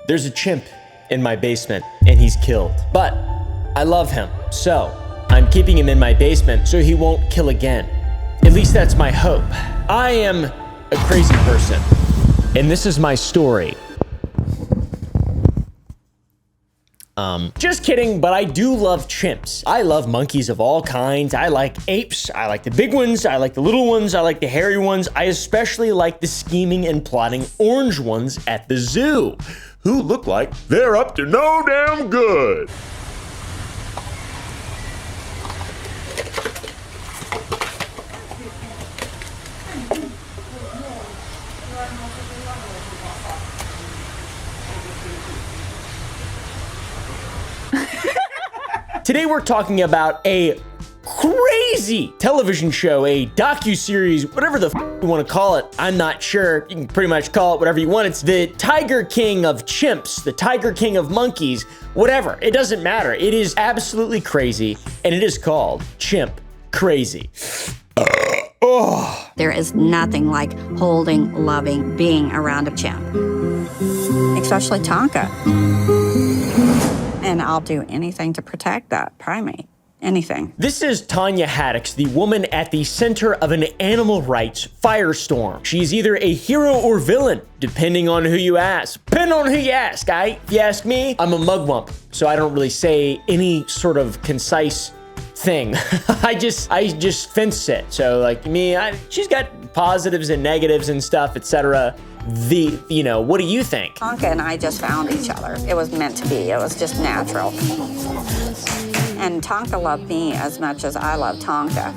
There's a chimp in my basement and he's killed, but I love him, so I'm keeping him in my basement so he won't kill again. At least that's my hope. I am a crazy person, and this is my story. Just kidding, but I do love chimps. I love monkeys of all kinds. I like apes. I like the big ones. I like the little ones. I like the hairy ones. I especially like the scheming and plotting orange ones at the zoo, who look like they're up to no damn good. Today we're talking about a crazy television show, a docu-series, whatever the you want to call it. I'm not sure. You can pretty much call it whatever you want. It's the Tiger King of chimps, the Tiger King of monkeys, whatever. It doesn't matter. It is absolutely crazy, and it is called Chimp Crazy. There is nothing like holding, loving, being around a chimp, especially Tonka. And I'll do anything to protect that primate. Anything. This is Tanya Haddix, the woman at the center of an animal rights firestorm. She's either a hero or villain, depending on who you ask. Depending on who you ask, If you ask me, I'm a mugwump, so I don't really say any sort of concise thing. I just fence it. So like me, she's got positives and negatives and stuff, etc. What do you think? Tonka and I just found each other. It was meant to be. It was just natural. And Tonka loved me as much as I love Tonka.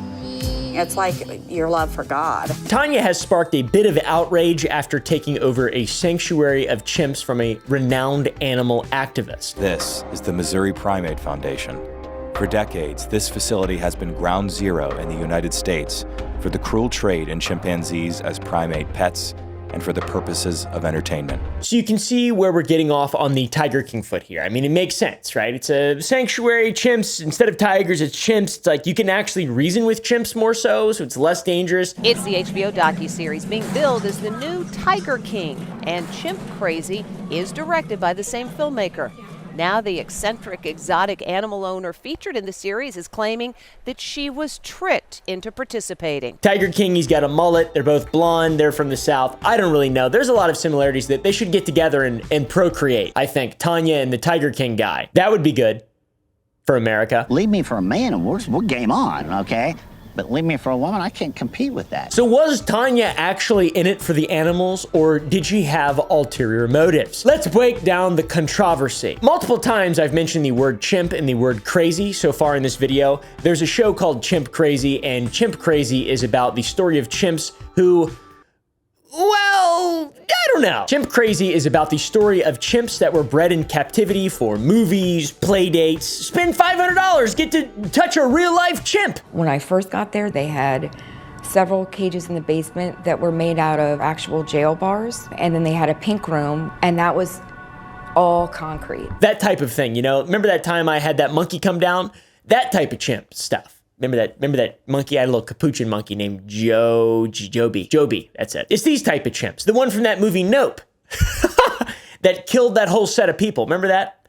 It's like your love for God. Tanya has sparked a bit of outrage after taking over a sanctuary of chimps from a renowned animal activist. This is the Missouri Primate Foundation. For decades, this facility has been ground zero in the United States for the cruel trade in chimpanzees as primate pets and for the purposes of entertainment. So you can see where we're getting off on the Tiger King foot here. I mean, it makes sense, right? It's a sanctuary, chimps. Instead of tigers, it's chimps. It's like you can actually reason with chimps more so it's less dangerous. It's the HBO docuseries being billed as the new Tiger King, and Chimp Crazy is directed by the same filmmaker. Now the eccentric, exotic animal owner featured in the series is claiming that she was tricked into participating. Tiger King, he's got a mullet. They're both blonde. They're from the South. I don't really know. There's a lot of similarities that they should get together and procreate. I think Tanya and the Tiger King guy. That would be good for America. Leave me for a man and we're game on, okay? But leave me for a woman, I can't compete with that. So was Tanya actually in it for the animals, or did she have ulterior motives? Let's break down the controversy. Multiple times I've mentioned the word chimp and the word crazy so far in this video. There's a show called Chimp Crazy, and Chimp Crazy is about the story of chimps who, well, I don't know. Chimp Crazy is about the story of chimps that were bred in captivity for movies, play dates, spend $500, get to touch a real life chimp. When I first got there, they had several cages in the basement that were made out of actual jail bars. And then they had a pink room, and that was all concrete. That type of thing, Remember that time I had that monkey come down? That type of chimp stuff. Remember that monkey? I had a little capuchin monkey named Joby. That's it. It's these type of chimps. The one from that movie Nope that killed that whole set of people. Remember that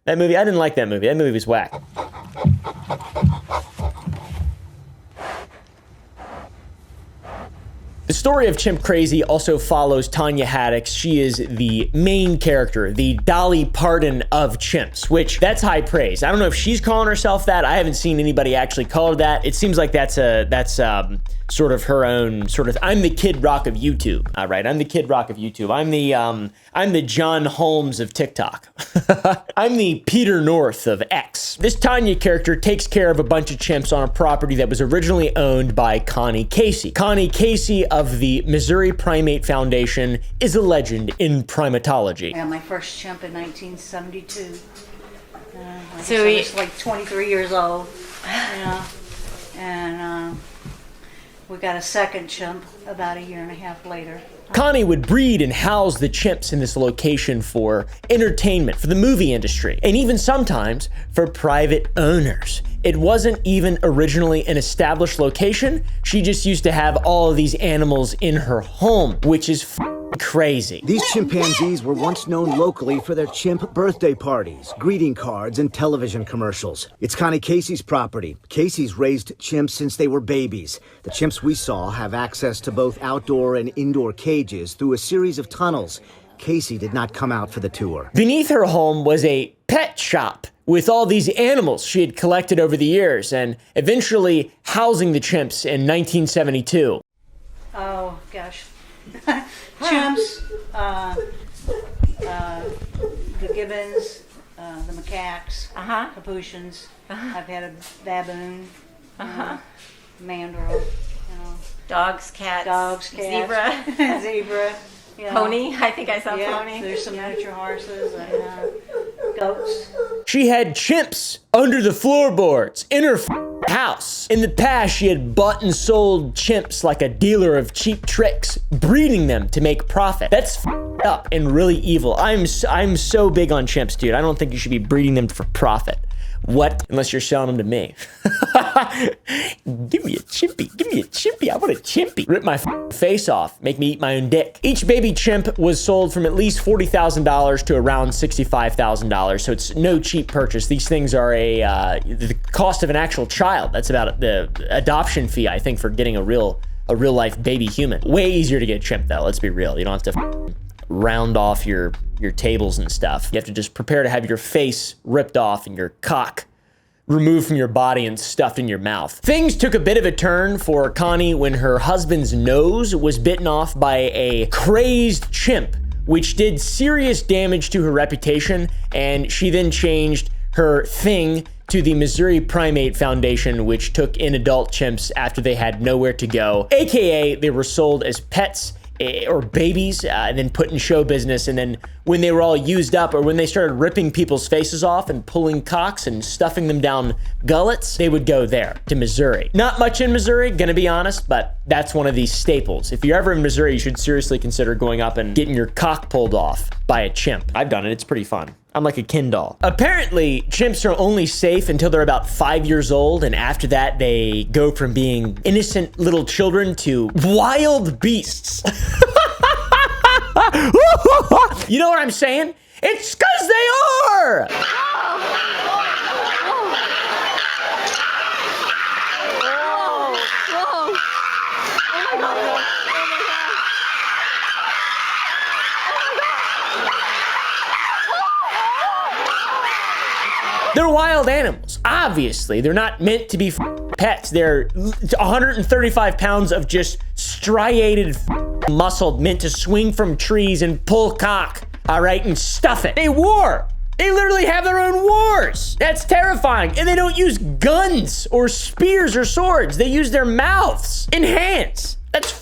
movie? I didn't like that movie. That movie was whack. The story of Chimp Crazy also follows Tanya Haddix. She is the main character, the Dolly Parton of chimps, which that's high praise. I don't know if she's calling herself that. I haven't seen anybody actually call her that. It seems like that's sort of her own sort of, I'm the Kid Rock of YouTube. All right, I'm the Kid Rock of YouTube. I'm the John Holmes of TikTok. I'm the Peter North of X. This Tanya character takes care of a bunch of chimps on a property that was originally owned by Connie Casey. Connie Casey of the Missouri Primate Foundation is a legend in primatology. I had my first chimp in 1972. I was like 23 years old, and we got a second chimp about a year and a half later. Connie would breed and house the chimps in this location for entertainment, for the movie industry, and even sometimes for private owners. It wasn't even originally an established location. She just used to have all of these animals in her home, which is crazy. These chimpanzees were once known locally for their chimp birthday parties, greeting cards, and television commercials. It's Connie Casey's property. Casey's raised chimps since they were babies. The chimps we saw have access to both outdoor and indoor cages through a series of tunnels. Casey did not come out for the tour. Beneath her home was a pet shop with all these animals she had collected over the years and eventually housing the chimps in 1972. Oh, gosh. Chimps, the gibbons, the macaques, capuchins. I've had a baboon, mandrill, dogs, cats, zebra. Zebra. Yeah. Pony, I think I saw pony. There's some miniature horses and goats. She had chimps under the floorboards in her house. In the past, she had bought and sold chimps like a dealer of cheap tricks, breeding them to make profit. That's up and really evil. I'm so big on chimps, dude. I don't think you should be breeding them for profit. What? Unless you're selling them to me. Give me a chimpy. Give me a chimpy. I want a chimpy. Rip my face off. Make me eat my own dick. Each baby chimp was sold from at least $40,000 to around $65,000. So it's no cheap purchase. These things are the cost of an actual child. That's about the adoption fee, I think, for getting a real life baby human. Way easier to get a chimp though. Let's be real. You don't have to round off your tables and stuff. You have to just prepare to have your face ripped off and your cock removed from your body and stuffed in your mouth. Things took a bit of a turn for Connie when her husband's nose was bitten off by a crazed chimp, which did serious damage to her reputation, and she then changed her thing to the Missouri Primate Foundation, which took in adult chimps after they had nowhere to go, aka they were sold as pets or babies, and then put in show business. And then when they were all used up, or when they started ripping people's faces off and pulling cocks and stuffing them down gullets, they would go there to Missouri. Not much in Missouri, gonna be honest, but that's one of these staples. If you're ever in Missouri, you should seriously consider going up and getting your cock pulled off by a chimp. I've done it, it's pretty fun. I'm like a Ken doll. Apparently, chimps are only safe until they're about 5 years old, and after that, they go from being innocent little children to wild beasts. You know what I'm saying? It's 'cause they are! They're wild animals. Obviously, they're not meant to be pets. They're 135 pounds of just striated muscle meant to swing from trees and pull cock, all right, and stuff it. They war. They literally have their own wars. That's terrifying. And they don't use guns or spears or swords. They use their mouths and hands. That's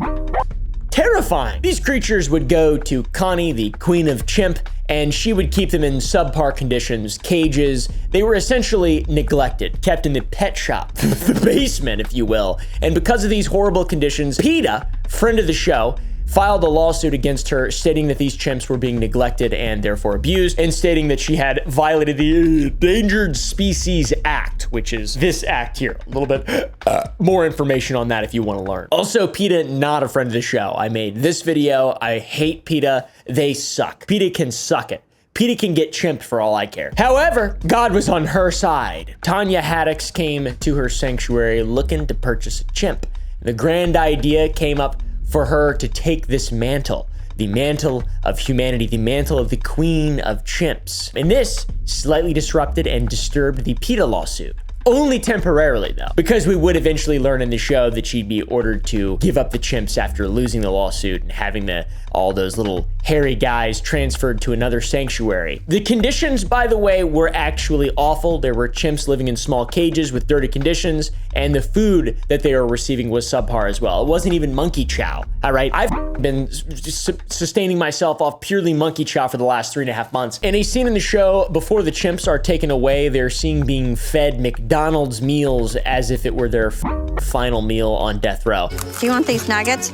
terrifying. These creatures would go to Connie, the queen of chimp, and she would keep them in subpar conditions, cages. They were essentially neglected, kept in the pet shop, the basement, if you will. And because of these horrible conditions, PETA, friend of the show, filed a lawsuit against her, stating that these chimps were being neglected and therefore abused, and stating that she had violated the Endangered Species Act, which is this act here. A little bit more information on that if you want to learn. Also, PETA, not a friend of the show. I made this video. I hate PETA. They suck. PETA can suck it. PETA can get chimped for all I care. However, God was on her side. Tanya Haddix came to her sanctuary looking to purchase a chimp. The grand idea came up for her to take this mantle, the mantle of humanity, the mantle of the queen of chimps. And this slightly disrupted and disturbed the PETA lawsuit. Only temporarily though, because we would eventually learn in the show that she'd be ordered to give up the chimps after losing the lawsuit and having all those little hairy guys transferred to another sanctuary. The conditions, by the way, were actually awful. There were chimps living in small cages with dirty conditions, and the food that they were receiving was subpar as well. It wasn't even monkey chow, all right? I've been sustaining myself off purely monkey chow for the last 3.5 months. In a scene in the show, before the chimps are taken away, they're seen being fed McDonald's meals as if it were their final meal on death row. Do you want these nuggets?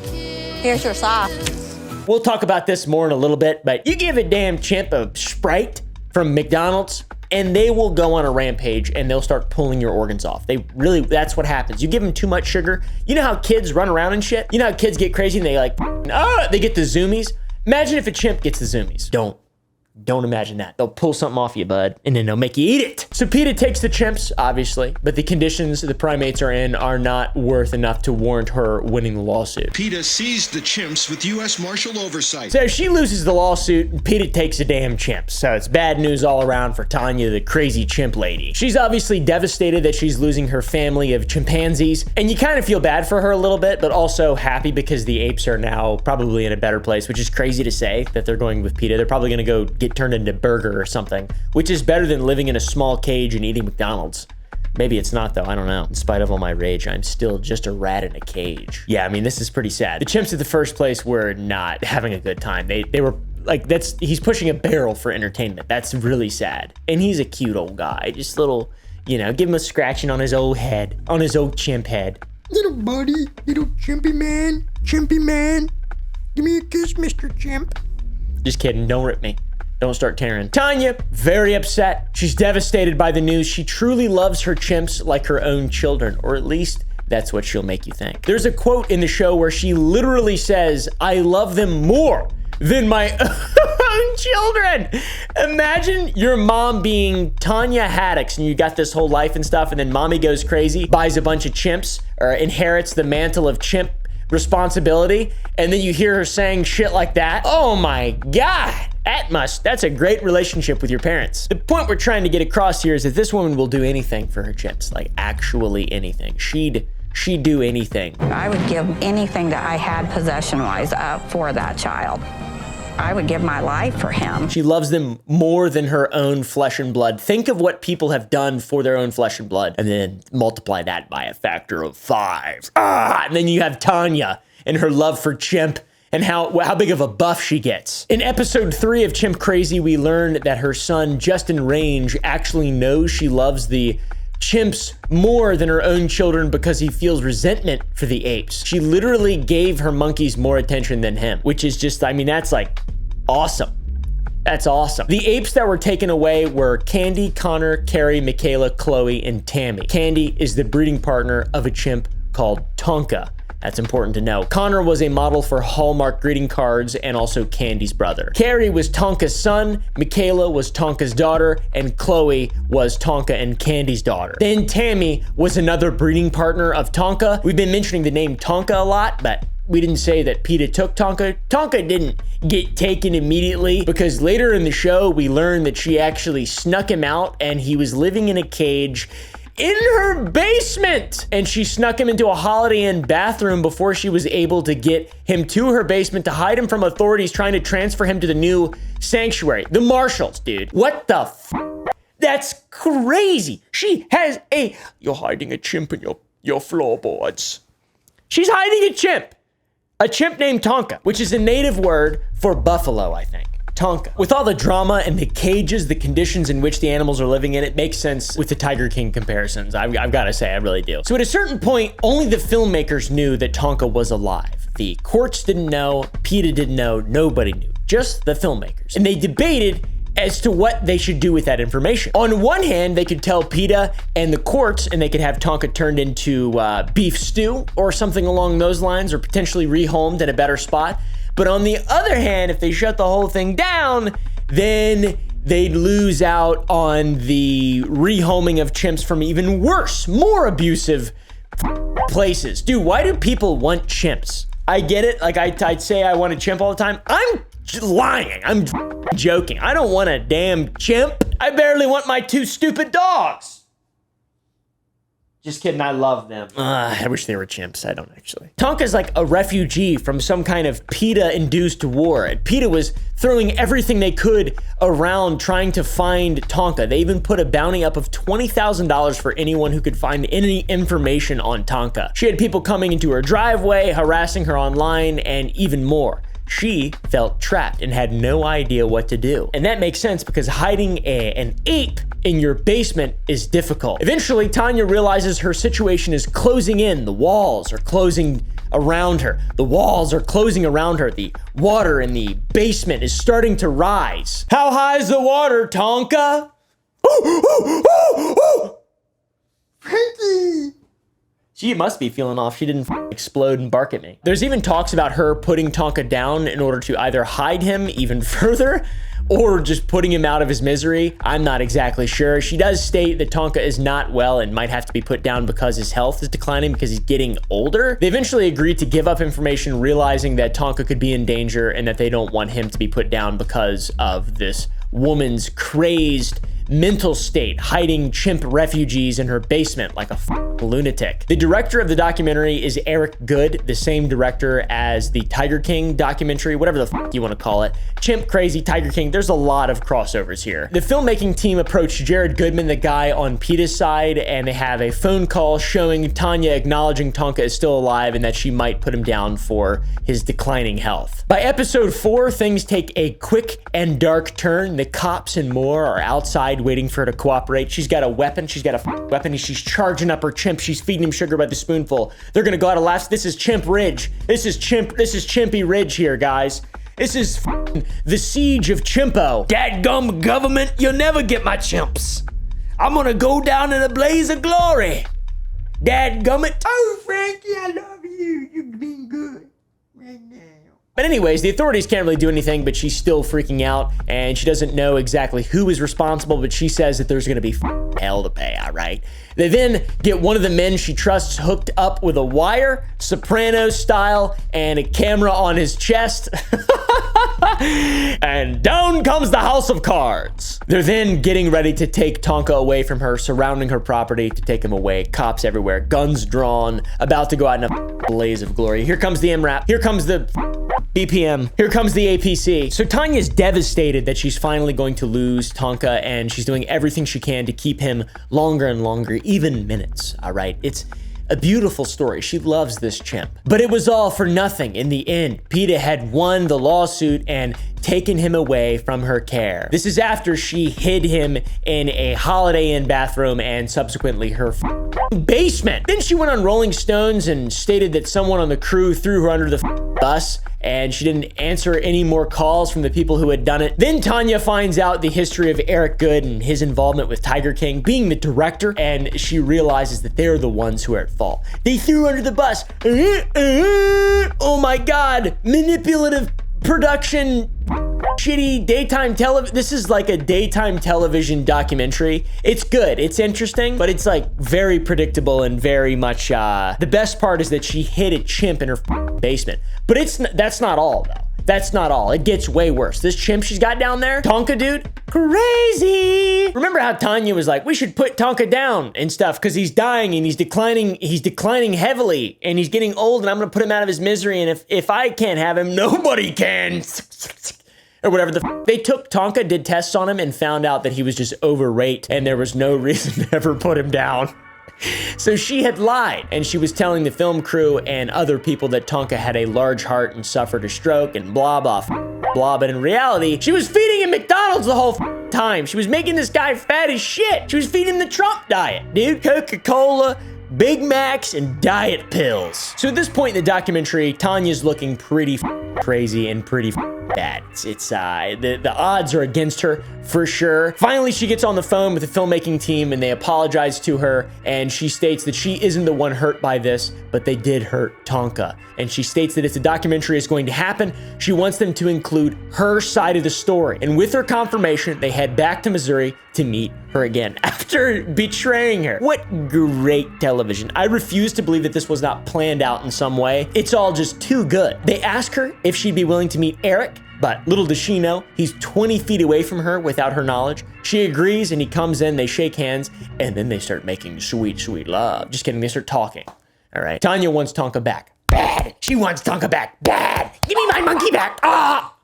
Here's your sauce. We'll talk about this more in a little bit, but you give a damn chimp a Sprite from McDonald's and they will go on a rampage and they'll start pulling your organs off. That's what happens. You give them too much sugar. You know how kids run around and shit? You know how kids get crazy and they they get the zoomies? Imagine if a chimp gets the zoomies. Don't imagine that. They'll pull something off you, bud, and then they'll make you eat it. So PETA takes the chimps, obviously, but the conditions the primates are in are not worth enough to warrant her winning the lawsuit. PETA seized the chimps with U.S. Marshal oversight. So she loses the lawsuit, and PETA takes the damn chimps. So it's bad news all around for Tanya, the crazy chimp lady. She's obviously devastated that she's losing her family of chimpanzees, and you kind of feel bad for her a little bit, but also happy because the apes are now probably in a better place, which is crazy to say that they're going with PETA. They're probably gonna go get turned into burger or something, which is better than living in a small cage and eating McDonald's. Maybe it's not though, I don't know. In spite of all my rage, I'm still just a rat in a cage. Yeah, I mean, this is pretty sad. The chimps at the first place were not having a good time. They were like, he's pushing a barrel for entertainment. That's really sad. And he's a cute old guy, just little, you know, give him a scratching on his old head, on his old chimp head. Little buddy, little chimpy man, give me a kiss, Mr. Chimp. Just kidding, don't rip me. Don't start tearing. Tanya, very upset. She's devastated by the news. She truly loves her chimps like her own children, or at least that's what she'll make you think. There's a quote in the show where she literally says, "I love them more than my own children." Imagine your mom being Tanya Haddix and you got this whole life and stuff, and then mommy goes crazy, buys a bunch of chimps, or inherits the mantle of chimp responsibility, and then you hear her saying shit like that. Oh my God. That's a great relationship with your parents. The point we're trying to get across here is that this woman will do anything for her chimps, like actually anything. She'd do anything. I would give anything that I had possession-wise up for that child. I would give my life for him. She loves them more than her own flesh and blood. Think of what people have done for their own flesh and blood, and then multiply that by a factor of 5. And then you have Tanya and her love for chimp, and how big of a buff she gets. In episode 3 of Chimp Crazy, we learned that her son, Justin Range, actually knows she loves the chimps more than her own children because he feels resentment for the apes. She literally gave her monkeys more attention than him, which is just, I mean, that's like awesome. That's awesome. The apes that were taken away were Candy, Konnor, Carrie, Michaela, Chloe, and Tammy. Candy is the breeding partner of a chimp called Tonka. That's important to know. Konnor was a model for Hallmark greeting cards and also Candy's brother. Carrie was Tonka's son, Michaela was Tonka's daughter, and Chloe was Tonka and Candy's daughter. Then Tammy was another breeding partner of Tonka. We've been mentioning the name Tonka a lot, but we didn't say that PETA took Tonka. Tonka didn't get taken immediately because later in the show, we learned that she actually snuck him out and he was living in a cage in her basement, and she snuck him into a Holiday Inn bathroom before she was able to get him to her basement to hide him from authorities trying to transfer him to the new sanctuary. The marshals, dude. What the f? That's crazy. She has you're hiding a chimp in your floorboards. She's hiding a chimp named Tonka, which is a native word for buffalo, I think. Tonka. With all the drama and the cages, the conditions in which the animals are living in, it makes sense with the Tiger King comparisons. I've got to say, I really do. So at a certain point, only the filmmakers knew that Tonka was alive. The courts didn't know, PETA didn't know, nobody knew, just the filmmakers. And they debated as to what they should do with that information. On one hand, they could tell PETA and the courts, and they could have Tonka turned into beef stew or something along those lines, or potentially rehomed in a better spot. But on the other hand, if they shut the whole thing down, then they'd lose out on the rehoming of chimps from even worse, more abusive places. Dude, why do people want chimps? I get it. Like I'd say I want a chimp all the time. I'm lying. I'm joking. I don't want a damn chimp. I barely want my 2 stupid dogs. Just kidding, I love them. I wish they were chimps, I don't actually. Tonka's like a refugee from some kind of PETA-induced war. And PETA was throwing everything they could around trying to find Tonka. They even put a bounty up of $20,000 for anyone who could find any information on Tonka. She had people coming into her driveway, harassing her online, and even more. She felt trapped and had no idea what to do. And that makes sense because hiding an ape in your basement is difficult. Eventually, Tanya realizes her situation is closing in. The walls are closing around her. The walls are closing around her. The water in the basement is starting to rise. How high is the water, Tonka? Frankie! She must be feeling off. She didn't explode and bark at me. There's even talks about her putting Tonka down in order to either hide him even further or just putting him out of his misery. I'm not exactly sure. She does state that Tonka is not well and might have to be put down because his health is declining because he's getting older. They eventually agreed to give up information, realizing that Tonka could be in danger and that they don't want him to be put down because of this woman's crazed mental state, hiding chimp refugees in her basement like a lunatic. The director of the documentary is Eric Good, the same director as the Tiger King documentary, whatever the you want to call it. Chimp Crazy, Tiger King, there's a lot of crossovers here. The filmmaking team approached Jared Goodman, the guy on PETA's side, and they have a phone call showing Tanya acknowledging Tonka is still alive and that she might put him down for his declining health. By episode 4, things take a quick and dark turn. The cops and more are outside waiting for her to cooperate. She's got a weapon. She's got a weapon and she's charging up her chimp. She's feeding him sugar by the spoonful. They're gonna go out of laughs. This is Chimp Ridge. This is Chimpy Ridge here, guys. This is the siege of Chimpo. Dadgum government, you'll never get my chimps. I'm gonna go down in a blaze of glory. Dadgummit. Oh, Frankie, I love you. You've been good right now. But anyways, the authorities can't really do anything, but she's still freaking out, and she doesn't know exactly who is responsible, but she says that there's gonna be hell to pay, all right? They then get one of the men she trusts hooked up with a wire, Soprano style, and a camera on his chest. And down comes the house of cards. They're then getting ready to take Tonka away from her, surrounding her property to take him away. Cops everywhere, guns drawn, about to go out in a blaze of glory. Here comes the MRAP. Here comes the BPM. Here comes the APC. So Tanya's devastated that she's finally going to lose Tonka, and she's doing everything she can to keep him longer and longer, even minutes, all right? It's a beautiful story. She loves this chimp. But it was all for nothing in the end. PETA had won the lawsuit and taken him away from her care. This is after she hid him in a Holiday Inn bathroom and subsequently her basement. Then she went on Rolling Stones and stated that someone on the crew threw her under the bus, and she didn't answer any more calls from the people who had done it. Then Tanya finds out the history of Eric Good and his involvement with Tiger King, being the director, and she realizes that they're the ones who are at fault. They threw her under the bus. Oh my God, manipulative production, shitty daytime television. This is like a daytime television documentary. It's good, it's interesting, but it's like very predictable and very much, the best part is that she hid a chimp in her basement. But that's not all though. That's not all. It gets way worse. This chimp she's got down there, Tonka dude, crazy. Remember how Tanya was like, we should put Tonka down and stuff because he's dying and he's declining heavily and he's getting old and I'm gonna put him out of his misery, and if I can't have him, nobody can. Or whatever they took Tonka, did tests on him and found out that he was just overweight and there was no reason to ever put him down. So she had lied, and she was telling the film crew and other people that Tonka had a large heart and suffered a stroke and blah, blah, blah. But in reality, she was feeding him McDonald's the whole time. She was making this guy fat as shit. She was feeding him the Trump diet, dude. Coca-Cola, Big Macs, and diet pills. So at this point in the documentary, Tanya's looking pretty crazy and pretty bad. The odds are against her for sure. Finally, she gets on the phone with the filmmaking team and they apologize to her, and she states that she isn't the one hurt by this, but they did hurt Tonka. And she states that if the documentary is going to happen, she wants them to include her side of the story. And with her confirmation, they head back to Missouri to meet her again after betraying her. What great television. I refuse to believe that this was not planned out in some way. It's all just too good. They ask her if she'd be willing to meet Eric, but little does she know, he's 20 feet away from her without her knowledge. She agrees and he comes in, they shake hands, and then they start making sweet, sweet love. Just kidding, they start talking. All right. Tanya wants Tonka back. Bad. She wants Tonka back. Bad. Give me my monkey back. Ah!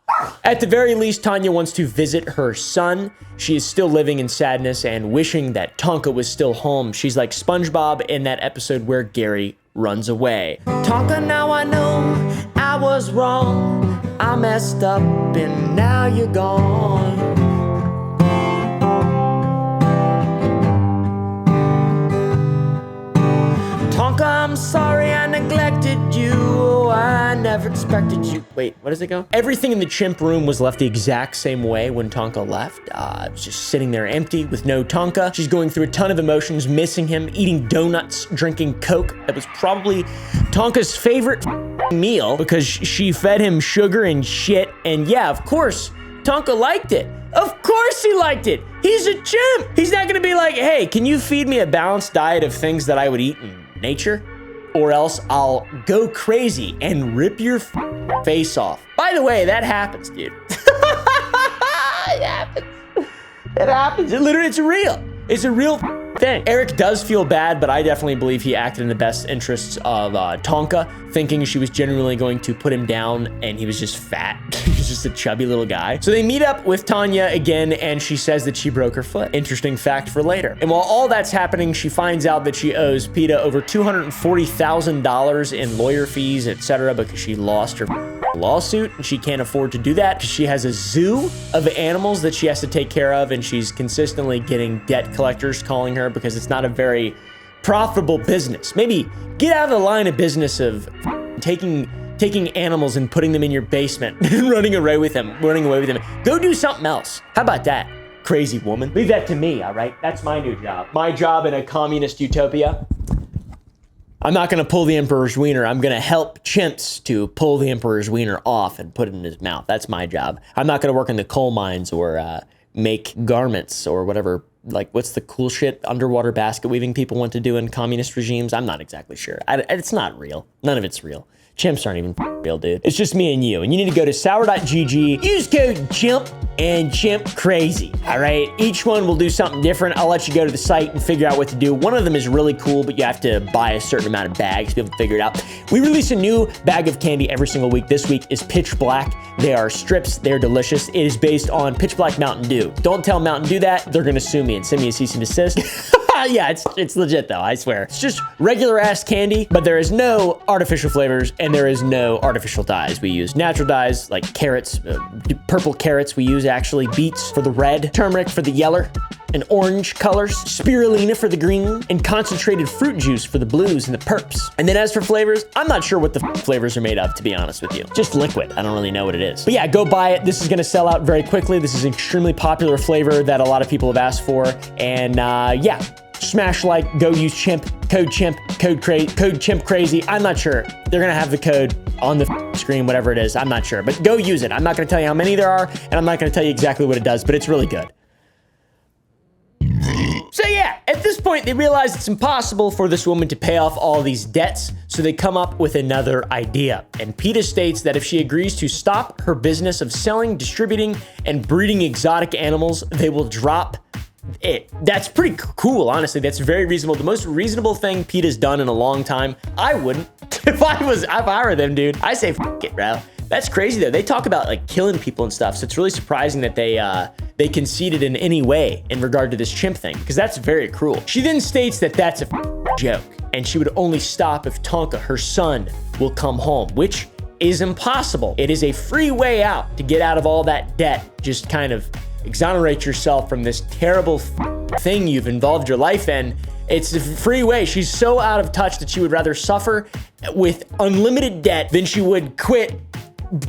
At the very least, Tanya wants to visit her son. She is still living in sadness and wishing that Tonka was still home. She's like SpongeBob in that episode where Gary runs away. Tonka, now I know I was wrong. I messed up and now you're gone. Tonka, I'm sorry I neglected you. I never expected expected you. Wait, what does it go? Everything in the chimp room was left the exact same way when Tonka left. It was just sitting there empty with no Tonka. She's going through a ton of emotions, missing him, eating donuts, drinking Coke. That was probably Tonka's favorite meal because she fed him sugar and shit. And yeah, of course, Tonka liked it. Of course he liked it. He's a chimp. He's not gonna be like, hey, can you feed me a balanced diet of things that I would eat in nature? Or else I'll go crazy and rip your face off. By the way, that happens, dude. It happens. It happens. It's real. It's a real thing. Eric does feel bad, but I definitely believe he acted in the best interests of Tonka, thinking she was genuinely going to put him down, and he was just fat. He was just a chubby little guy. So they meet up with Tanya again, and she says that she broke her foot. Interesting fact for later. And while all that's happening, she finds out that she owes PETA over $240,000 in lawyer fees, etc., because she lost her lawsuit, and she can't afford to do that because she has a zoo of animals that she has to take care of, and she's consistently getting debt collectors calling her because it's not a very profitable business. Maybe get out of the line of business of taking animals and putting them in your basement and running away with them. Go do something else. How about that, crazy woman? Leave that to me, all right? That's my new job. My job in a communist utopia. I'm not gonna pull the emperor's wiener. I'm gonna help chimps to pull the emperor's wiener off and put it in his mouth. That's my job. I'm not gonna work in the coal mines or make garments or whatever. Like, what's the cool shit underwater basket weaving people want to do in communist regimes? I'm not exactly sure. It's not real. None of it's real. Chimps aren't even real, dude. It's just me and you. And you need to go to sour.gg, use code CHIMP and Chimp Crazy. All right. Each one will do something different. I'll let you go to the site and figure out what to do. One of them is really cool, but you have to buy a certain amount of bags to be able to figure it out. We release a new bag of candy every single week. This week is Pitch Black. They are strips. They're delicious. It is based on Pitch Black Mountain Dew. Don't tell Mountain Dew that. They're going to sue me and send me a cease and desist. Yeah, it's legit though, I swear. It's just regular ass candy, but there is no artificial flavors and there is no artificial dyes. We use natural dyes like carrots, purple carrots we use actually, beets for the red, turmeric for the yellow, and orange colors, spirulina for the green, and concentrated fruit juice for the blues and the purps. And then as for flavors, I'm not sure what the flavors are made of, to be honest with you. Just liquid, I don't really know what it is. But yeah, go buy it. This is gonna sell out very quickly. This is an extremely popular flavor that a lot of people have asked for. And yeah, smash like, go use Chimp, code Chimp Crazy. I'm not sure. They're gonna have the code on the screen, whatever it is. I'm not sure, but go use it. I'm not gonna tell you how many there are, and I'm not gonna tell you exactly what it does, but it's really good. So yeah, at this point, they realize it's impossible for this woman to pay off all these debts, so they come up with another idea. And PETA states that if she agrees to stop her business of selling, distributing, and breeding exotic animals, they will drop it. That's pretty cool, honestly. That's very reasonable. The most reasonable thing PETA's done in a long time. I wouldn't. If I were them, dude, I say f it, bro. That's crazy though. They talk about like killing people and stuff. So it's really surprising that they conceded in any way in regard to this chimp thing, because that's very cruel. She then states that that's a joke and she would only stop if Tonka, her son, will come home, which is impossible. It is a free way out to get out of all that debt. Just kind of exonerate yourself from this terrible thing you've involved your life in. It's a free way. She's so out of touch that she would rather suffer with unlimited debt than she would quit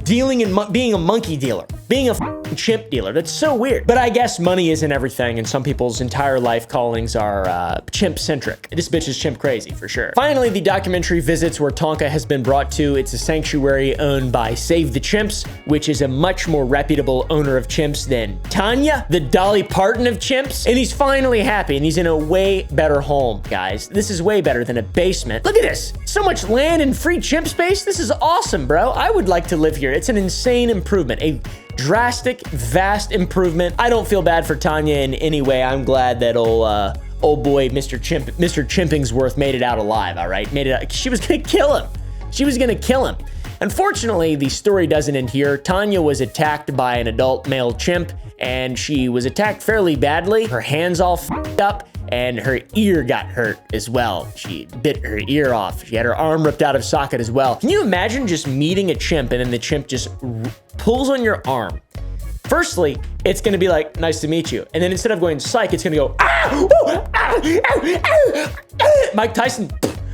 dealing and being a monkey dealer, being a chimp dealer. That's so weird. But I guess money isn't everything, and some people's entire life callings are chimp-centric. This bitch is chimp crazy, for sure. Finally, the documentary visits where Tonka has been brought to. It's a sanctuary owned by Save the Chimps, which is a much more reputable owner of chimps than Tanya, the Dolly Parton of chimps. And he's finally happy, and he's in a way better home, guys. This is way better than a basement. Look at this. So much land and free chimp space. This is awesome, bro. I would like to live here. It's an insane improvement, a drastic, vast improvement. I don't feel bad for Tanya in any way. I'm glad that old boy, Mr. Chimpingsworth made it out alive, all right? Made it out. She was gonna kill him. She was gonna kill him. Unfortunately, the story doesn't end here. Tanya was attacked by an adult male chimp, and she was attacked fairly badly. Her hands all f***ed up, and her ear got hurt as well. She bit her ear off. She had her arm ripped out of socket as well. Can you imagine just meeting a chimp and then the chimp just pulls on your arm? Firstly, it's gonna be like, nice to meet you. And then instead of going psych, it's gonna go, ah, ooh, ah, ah, ah, ah. Mike Tyson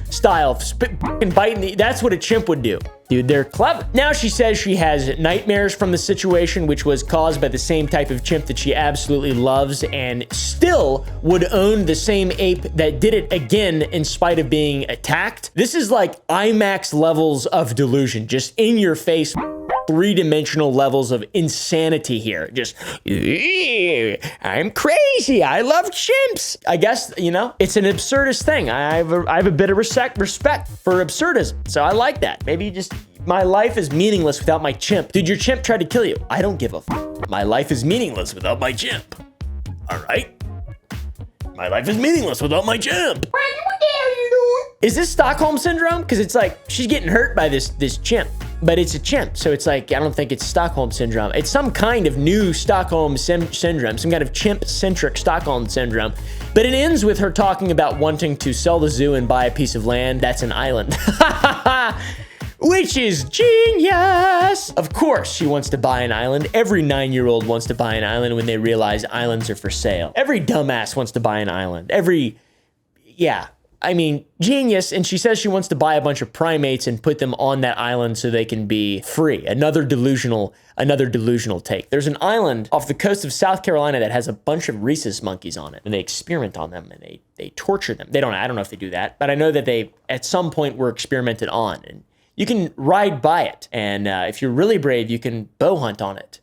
style, fucking biting. That's what a chimp would do. Dude, they're clever. Now she says she has nightmares from the situation, which was caused by the same type of chimp that she absolutely loves, and still would own the same ape that did it again in spite of being attacked. This is like IMAX levels of delusion, just in your face, three-dimensional levels of insanity here. Just, I'm crazy. I love chimps. I guess, you know, it's an absurdist thing. I have a bit of respect for absurdism. So I like that. Maybe just, my life is meaningless without my chimp. Dude, your chimp tried to kill you. I don't give a f. My life is meaningless without my chimp. All right? My life is meaningless without my chimp. What the hell are you doing? Is this Stockholm Syndrome? Because it's like, she's getting hurt by this chimp. But it's a chimp, so it's like, I don't think it's Stockholm Syndrome. It's some kind of new Stockholm Syndrome, some kind of chimp-centric Stockholm Syndrome. But it ends with her talking about wanting to sell the zoo and buy a piece of land that's an island. Which is genius! Of course she wants to buy an island. Every 9-year-old wants to buy an island when they realize islands are for sale. Every dumbass wants to buy an island. Yeah. I mean, genius, and she says she wants to buy a bunch of primates and put them on that island so they can be free. Another delusional take. There's an island off the coast of South Carolina that has a bunch of rhesus monkeys on it, and they experiment on them, and they torture them. I don't know if they do that, but I know that they, at some point, were experimented on, and you can ride by it, and if you're really brave, you can bow hunt on it.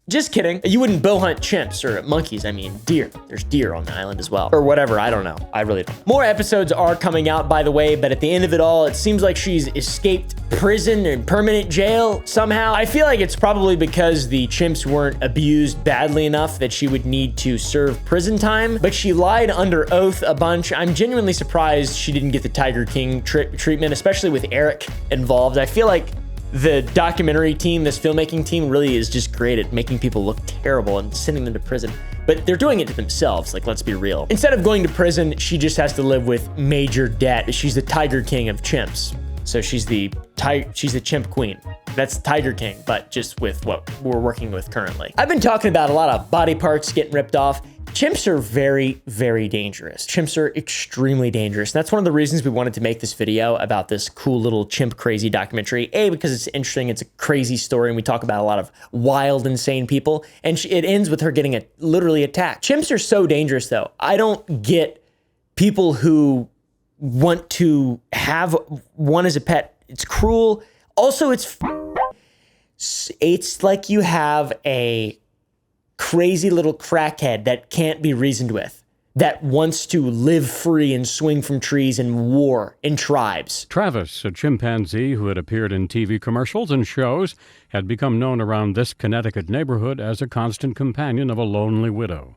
Just kidding. You wouldn't bow hunt chimps or monkeys. I mean, deer. There's deer on the island as well. Or whatever. I don't know. I really don't know. More episodes are coming out, by the way, but at the end of it all, it seems like she's escaped prison and permanent jail somehow. I feel like it's probably because the chimps weren't abused badly enough that she would need to serve prison time, but she lied under oath a bunch. I'm genuinely surprised she didn't get the Tiger King treatment, especially with Eric involved. I feel like the documentary team, this filmmaking team, really is just great at making people look terrible and sending them to prison. But they're doing it to themselves, like, let's be real. Instead of going to prison, she just has to live with major debt. She's the Tiger King of chimps. So she's the chimp queen. That's Tiger King, but just with what we're working with currently. I've been talking about a lot of body parts getting ripped off. Chimps are very, very dangerous. Chimps are extremely dangerous. And that's one of the reasons we wanted to make this video about this cool little chimp crazy documentary. A, because it's interesting, it's a crazy story, and we talk about a lot of wild, insane people. And it ends with her getting literally attacked. Chimps are so dangerous, though. I don't get people who want to have one as a pet. It's cruel. Also, it's like you have a crazy little crackhead that can't be reasoned with, that wants to live free and swing from trees and war in tribes. Travis, a chimpanzee who had appeared in TV commercials and shows, had become known around this Connecticut neighborhood as a constant companion of a lonely widow.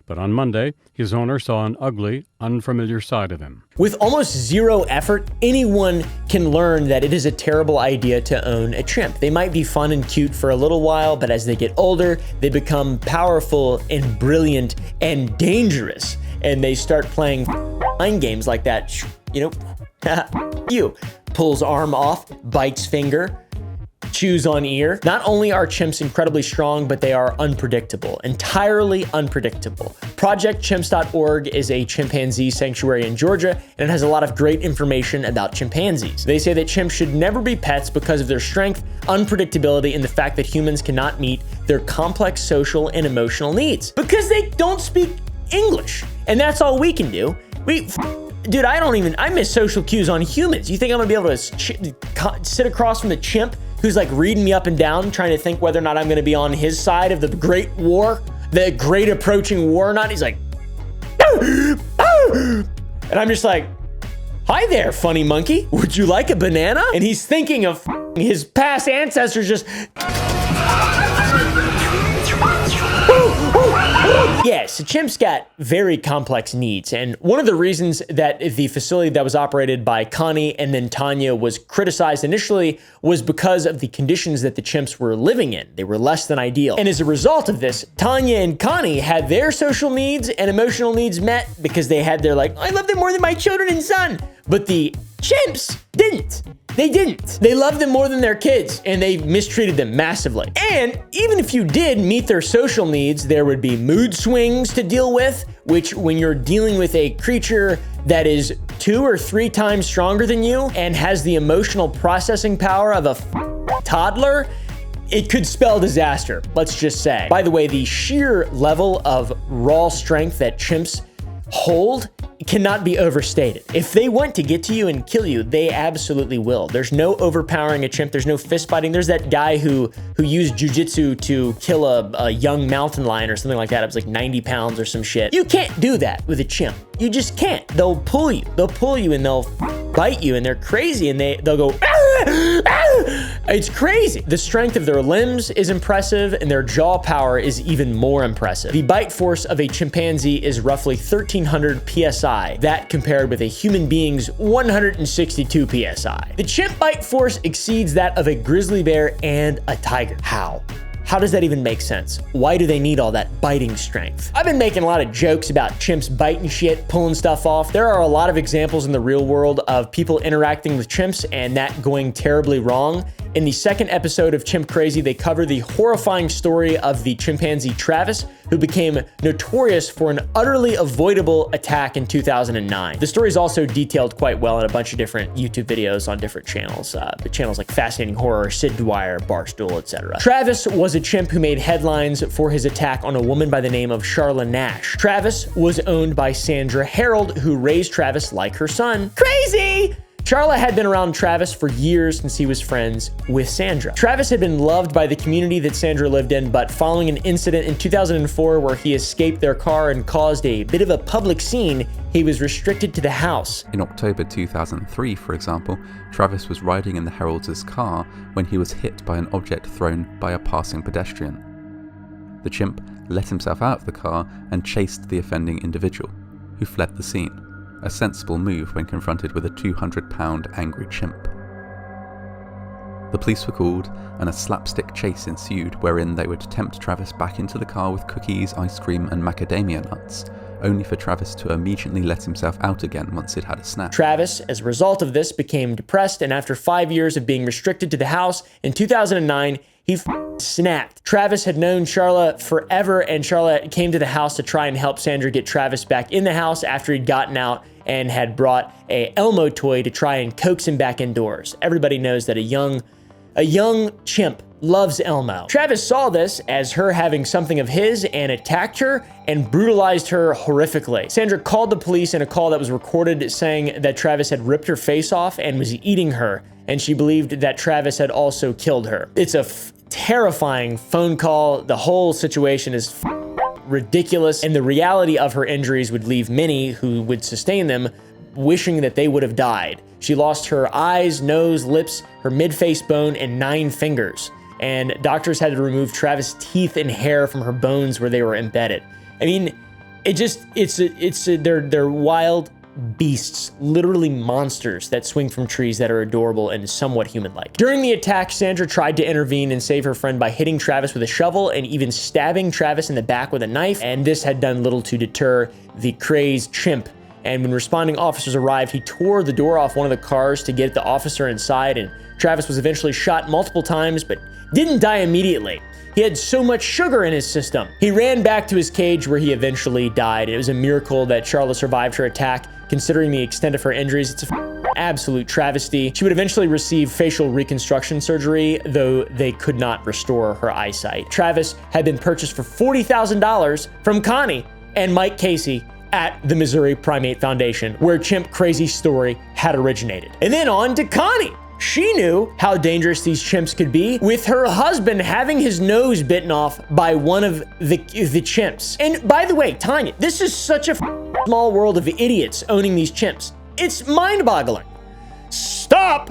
But on Monday, his owner saw an ugly, unfamiliar side of him. With almost zero effort, anyone can learn that it is a terrible idea to own a chimp. They might be fun and cute for a little while, but as they get older, they become powerful and brilliant and dangerous. And they start playing mind games like that. You know, pulls arm off, bites finger, chews on ear. Not only are chimps incredibly strong, but they are unpredictable, entirely unpredictable. ProjectChimps.org is a chimpanzee sanctuary in Georgia, and it has a lot of great information about chimpanzees. They say that chimps should never be pets because of their strength, unpredictability, and the fact that humans cannot meet their complex social and emotional needs because they don't speak English. And that's all we can do. Dude, I miss social cues on humans. You think I'm gonna be able to sit across from the chimp who's like reading me up and down, trying to think whether or not I'm gonna be on his side of the great war, the great approaching war or not? He's like, and I'm just like, hi there, funny monkey. Would you like a banana? And he's thinking of his past ancestors just, yeah, so chimps got very complex needs, and one of the reasons that the facility that was operated by Connie and then Tanya was criticized initially was because of the conditions that the chimps were living in. They were less than ideal. And as a result of this, Tanya and Connie had their social needs and emotional needs met because they had their like, I love them more than my children and son. But the chimps didn't. They didn't. They loved them more than their kids, and they mistreated them massively. And even if you did meet their social needs, there would be mood swings to deal with, which when you're dealing with a creature that is 2 or 3 times stronger than you and has the emotional processing power of a toddler, it could spell disaster, let's just say. By the way, the sheer level of raw strength that chimps hold cannot be overstated. If they want to get to you and kill you, they absolutely will. There's no overpowering a chimp. There's no fist fighting. There's that guy who used jujitsu to kill a young mountain lion or something like that. It was like 90 pounds or some shit. You can't do that with a chimp. You just can't. They'll pull you. They'll pull you and they'll bite you, and they're crazy, and they'll go, ah, ah. It's crazy. The strength of their limbs is impressive, and their jaw power is even more impressive. The bite force of a chimpanzee is roughly 1,300 PSI. That compared with a human being's 162 PSI. The chimp bite force exceeds that of a grizzly bear and a tiger. How? How does that even make sense? Why do they need all that biting strength? I've been making a lot of jokes about chimps biting shit, pulling stuff off. There are a lot of examples in the real world of people interacting with chimps and that going terribly wrong. In the second episode of Chimp Crazy, they cover the horrifying story of the chimpanzee Travis, who became notorious for an utterly avoidable attack in 2009. The story is also detailed quite well in a bunch of different YouTube videos on different channels. The channels like Fascinating Horror, Sid Dwyer, Barstool, etc. Travis was a chimp who made headlines for his attack on a woman by the name of Charla Nash. Travis was owned by Sandra Harold, who raised Travis like her son. Crazy! Charla had been around Travis for years since he was friends with Sandra. Travis had been loved by the community that Sandra lived in, but following an incident in 2004 where he escaped their car and caused a bit of a public scene, he was restricted to the house. In October 2003, for example, Travis was riding in the Heralds' car when he was hit by an object thrown by a passing pedestrian. The chimp let himself out of the car and chased the offending individual, who fled the scene. A sensible move when confronted with a 200-pound angry chimp. The police were called, and a slapstick chase ensued wherein they would tempt Travis back into the car with cookies, ice cream, and macadamia nuts, only for Travis to immediately let himself out again once it had a snack. Travis, as a result of this, became depressed, and after 5 years of being restricted to the house, in 2009, he snapped. Travis had known Charla forever, and Charla came to the house to try and help Sandra get Travis back in the house after he'd gotten out and had brought a Elmo toy to try and coax him back indoors. Everybody knows that a young chimp loves Elmo. Travis saw this as her having something of his and attacked her and brutalized her horrifically. Sandra called the police in a call that was recorded saying that Travis had ripped her face off and was eating her, and she believed that Travis had also killed her. It's a terrifying phone call. The whole situation is ridiculous, and the reality of her injuries would leave many who would sustain them wishing that they would have died. She lost her eyes, nose, lips, her mid-face bone, and 9 fingers. And doctors had to remove Travis' teeth and hair from her bones where they were embedded. I mean, they're wild beasts, literally monsters that swing from trees that are adorable and somewhat human-like. During the attack, Sandra tried to intervene and save her friend by hitting Travis with a shovel and even stabbing Travis in the back with a knife, and this had done little to deter the crazed chimp. And when responding officers arrived, he tore the door off one of the cars to get the officer inside, and Travis was eventually shot multiple times, but didn't die immediately. He had so much sugar in his system. He ran back to his cage where he eventually died. It was a miracle that Charla survived her attack, considering the extent of her injuries. It's an absolute travesty. She would eventually receive facial reconstruction surgery, though they could not restore her eyesight. Travis had been purchased for $40,000 from Connie and Mike Casey at the Missouri Primate Foundation, where Chimp Crazy's story had originated. And then on to Connie. She knew how dangerous these chimps could be, with her husband having his nose bitten off by one of the chimps. And by the way, Tanya, this is such a small world of idiots owning these chimps. It's mind-boggling. Stop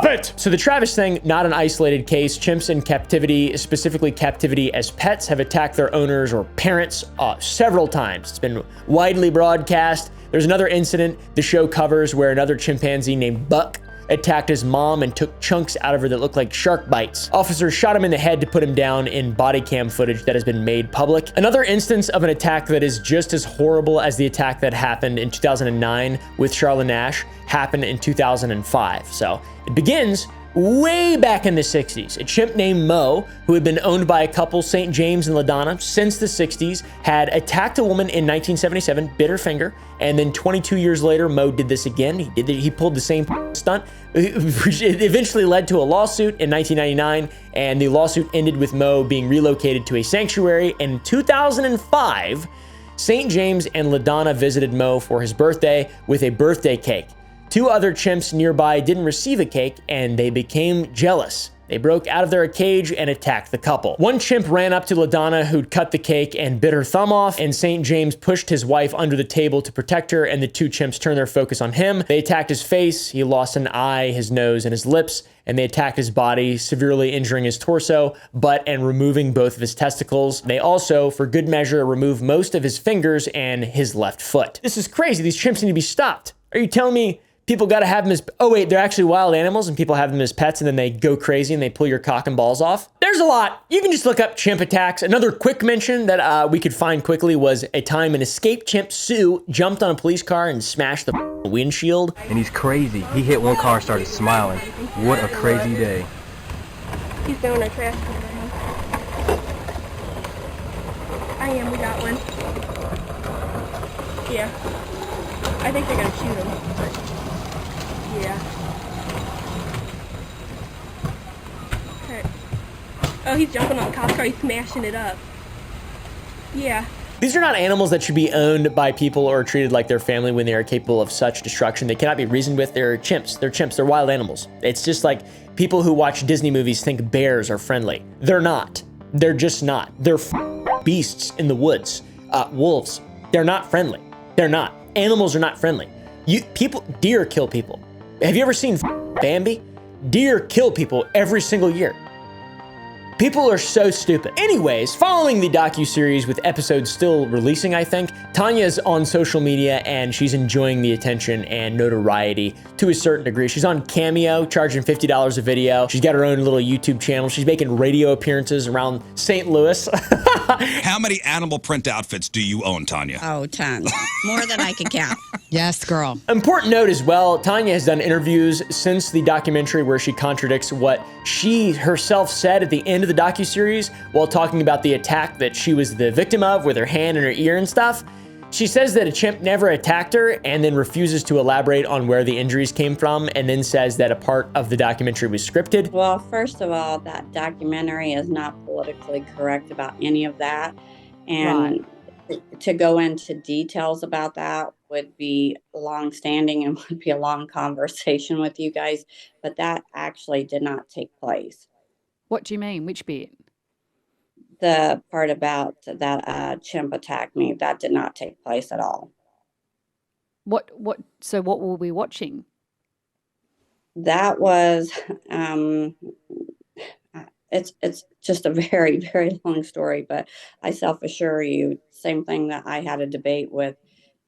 it! So the Travis thing, not an isolated case. Chimps in captivity, specifically captivity as pets, have attacked their owners or parents several times. It's been widely broadcast. There's another incident the show covers where another chimpanzee named Buck attacked his mom and took chunks out of her that looked like shark bites. Officers shot him in the head to put him down in body cam footage that has been made public. Another instance of an attack that is just as horrible as the attack that happened in 2009 with Charlotte Nash happened in 2005. So it begins way back in the 60s. A chimp named Mo, who had been owned by a couple, St. James and LaDonna, since the 60s, had attacked a woman in 1977, bit her finger, and then 22 years later, Mo did this again. He pulled the same stunt. It eventually led to a lawsuit in 1999, and the lawsuit ended with Mo being relocated to a sanctuary. In 2005, St. James and LaDonna visited Mo for his birthday with a birthday cake. Two other chimps nearby didn't receive a cake, and they became jealous. They broke out of their cage and attacked the couple. One chimp ran up to LaDonna, who'd cut the cake, and bit her thumb off, and St. James pushed his wife under the table to protect her, and the two chimps turned their focus on him. They attacked his face, he lost an eye, his nose, and his lips, and they attacked his body, severely injuring his torso, butt, and removing both of his testicles. They also, for good measure, removed most of his fingers and his left foot. This is crazy. These chimps need to be stopped. Are you telling me people got to have them as, oh wait, they're actually wild animals and people have them as pets and then they go crazy and they pull your cock and balls off? There's a lot. You can just look up chimp attacks. Another quick mention that we could find quickly was a time an escaped chimp, Sue, jumped on a police car and smashed the windshield. And he's crazy. He hit one car and started smiling. What a crazy day. He's throwing our trash can around. I am, we got one. Yeah. I think they're gonna shoot him. Yeah. Okay. Oh, he's jumping on the cop's car. He's smashing it up. Yeah. These are not animals that should be owned by people or treated like their family when they are capable of such destruction. They cannot be reasoned with. They're chimps. They're chimps. They're wild animals. It's just like people who watch Disney movies think bears are friendly. They're not. They're just not. They're beasts in the woods. Wolves. They're not friendly. They're not. Animals are not friendly. Deer kill people. Have you ever seen Bambi? Deer kill people every single year. People are so stupid. Anyways, following the docuseries with episodes still releasing, I think, Tanya's on social media and she's enjoying the attention and notoriety to a certain degree. She's on Cameo, charging $50 a video. She's got her own little YouTube channel. She's making radio appearances around St. Louis. How many animal print outfits do you own, Tanya? Oh, tons. More than I can count. Yes, girl. Important note as well, Tanya has done interviews since the documentary where she contradicts what she herself said at the end of the docuseries while talking about the attack that she was the victim of with her hand in her ear and stuff. She says that a chimp never attacked her and then refuses to elaborate on where the injuries came from and then says that a part of the documentary was scripted. Well, first of all, that documentary is not politically correct about any of that. And to go into details about that would be long-standing and would be a long conversation with you guys, but that actually did not take place. What do you mean? Which bit? The part about that chimp attacked me, that did not take place at all. So what were we watching? That was, it's just a very, very long story, but I self-assure you, same thing that I had a debate with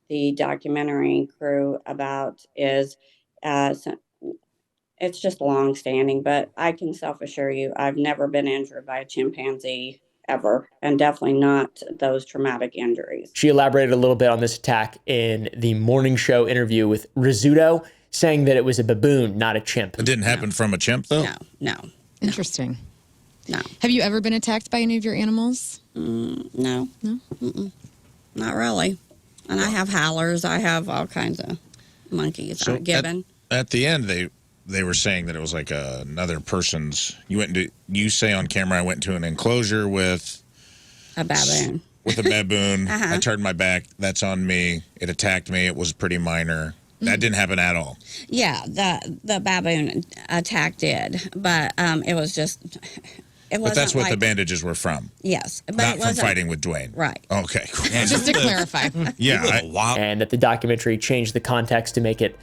the documentary crew about is, it's just long-standing, but I can self-assure you, I've never been injured by a chimpanzee ever, and definitely not those traumatic injuries. She elaborated a little bit on this attack in the morning show interview with Rizzuto, saying that it was a baboon, not a chimp. It didn't happen from a chimp, though? No. Interesting. No. Have you ever been attacked by any of your animals? No. No? Mm-mm. Not really. And I have howlers. I have all kinds of monkeys. So given. At the end, they were saying that it was like another person's. You say on camera, I went into an enclosure with a baboon. With a baboon. I turned my back. That's on me. It attacked me. It was pretty minor. That didn't happen at all. Yeah, the baboon attack did, but it was just. But that's what the bandages were from. Yes. But not from fighting with Dwayne. Right. Okay. Just to clarify. Yeah. And that the documentary changed the context to make it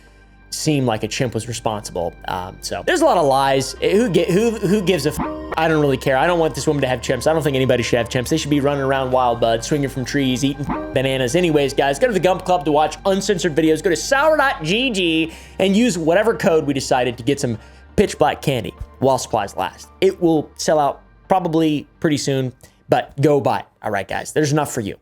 seem like a chimp was responsible. So there's a lot of lies. Who gives a f? I don't really care. I don't want this woman to have chimps. I don't think anybody should have chimps. They should be running around wild, bud, swinging from trees, eating bananas. Anyways, guys, go to the Gump Club to watch uncensored videos. Go to sour.gg and use whatever code we decided to get some pitch black candy while supplies last. It will sell out probably pretty soon, but go buy it. All right, guys, there's enough for you.